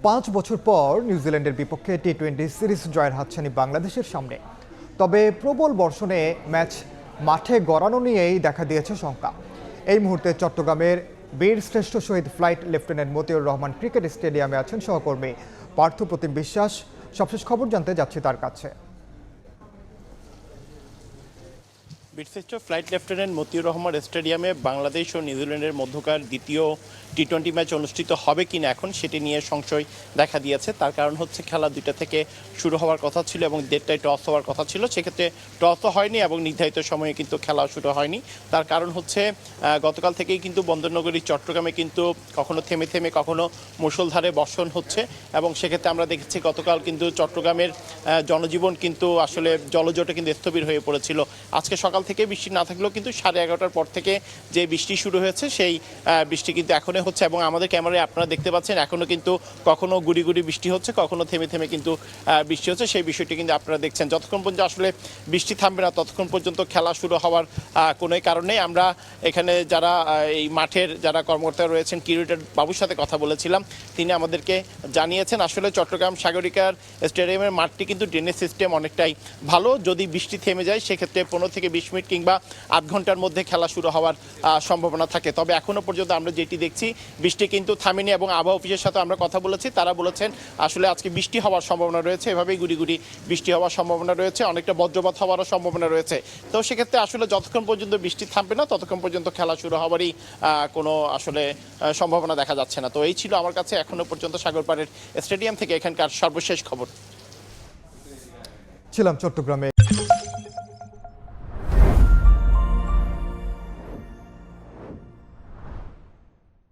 5 বছর পর নিউজিল্যান্ডের বিপক্ষে টি-20 সিরিজ জয়ের হাতছানি বাংলাদেশের সামনে। তবে প্রবল বর্ষণে ম্যাচ মাঠে গড়ানো নিয়েই দেখা দিয়েছে শঙ্কা। এই মুহূর্তে চট্টগ্রামের বীরশ্রেষ্ঠ শহীদ flight lieutenant Motiur Rahman cricket স্টেডিয়ামে আছেন সহকর্মী পার্থপ্রতিম বিশ্বাস। সবশেষ খবর জানতে যাচ্ছি তার কাছে। বীরশ্রেষ্ঠ ফ্লাইট লেফটেন্যান্ট মতিউর রহমান স্টেডিয়ামে বাংলাদেশ ও নিউজিল্যান্ডের মধ্যকার দ্বিতীয় টি-20 ম্যাচ অনুষ্ঠিত হবে কিনা এখন সেটি নিয়ে সংশয় দেখা দিয়েছে। তার কারণ হচ্ছে খেলা 2টা থেকে শুরু হওয়ার কথা ছিল এবং 1:30টায় টস হওয়ার কথা ছিল, সেক্ষেত্রে টসও হয়নি এবং নির্ধারিত সময়ে কিন্তু খেলা শুরু হয়নি। তার কারণ হচ্ছে গতকাল থেকেই কিন্তু বন্দরনগরী চট্টগ্রামে কিন্তু কখনো থেমে থেমে কখনো মুষলধারে বর্ষণ হচ্ছে এবং সেক্ষেত্রে আমরা দেখেছি গতকাল কিন্তু চট্টগ্রামের জনজীবন কিন্তু আসলে জলজটে কিন্তু স্থবির হয়ে পড়েছিল। আজকে সকাল থেকে বৃষ্টি না থাকলেও কিন্তু 11:30টার পর থেকে যে বৃষ্টি শুরু হয়েছে সেই বৃষ্টি কিন্তু এখনই হচ্ছে এবং আমাদের ক্যামেরায় আপনারা দেখতে পাচ্ছেন এখনও কিন্তু কখনো গুড়ি গুড়ি বৃষ্টি হচ্ছে, কখনো থেমে থেমে কিন্তু বৃষ্টি হচ্ছে। সেই বিষয়টি কিন্তু আপনারা দেখছেন। যতক্ষণ পর্যন্ত আসলে বৃষ্টি থামবে না ততক্ষণ পর্যন্ত খেলা শুরু হওয়ার কোনো কারণ নেই। আমরা এখানে যারা এই মাঠের যারা কর্মকর্তা রয়েছেন কিউরেটর বাবুর সাথে কথা বলেছিলাম, তিনি আমাদেরকে জানিয়েছেন আসলে চট্টগ্রাম সাগরিকার স্টেডিয়ামের মাঠটি কিন্তু ড্রেনেজ সিস্টেম অনেকটাই ভালো। যদি বৃষ্টি থেমে যায় সেক্ষেত্রে 15 থেকে 20 মিনিট কিংবা 8 ঘন্টার মধ্যে খেলা শুরু হওয়ার সম্ভাবনা থাকে। তবে এখনও পর্যন্ত আমরা যেটি দেখছি বৃষ্টি কিন্তু থামেনি এবং আবহাওয়া অফিসের সাথে আমরা কথা বলেছি, তারা বলেছেন আসলে আজকে বৃষ্টি হওয়ার সম্ভাবনা রয়েছে, এভাবেই গুড়ি গুড়ি বৃষ্টি হওয়ার সম্ভাবনা রয়েছে, অনেকটা বজ্রপাত হওয়ারও সম্ভাবনা রয়েছে। তো সেক্ষেত্রে আসলে যতক্ষণ পর্যন্ত বৃষ্টি থামবে না ততক্ষণ পর্যন্ত খেলা শুরু হওয়ারই কোনো আসলে সম্ভাবনা দেখা যাচ্ছে না। তো এই ছিল আমার কাছে এখনো পর্যন্ত সাগরপাড়ের স্টেডিয়াম থেকে এখানকার সর্বশেষ খবর। ছিলাম চট্টগ্রামে।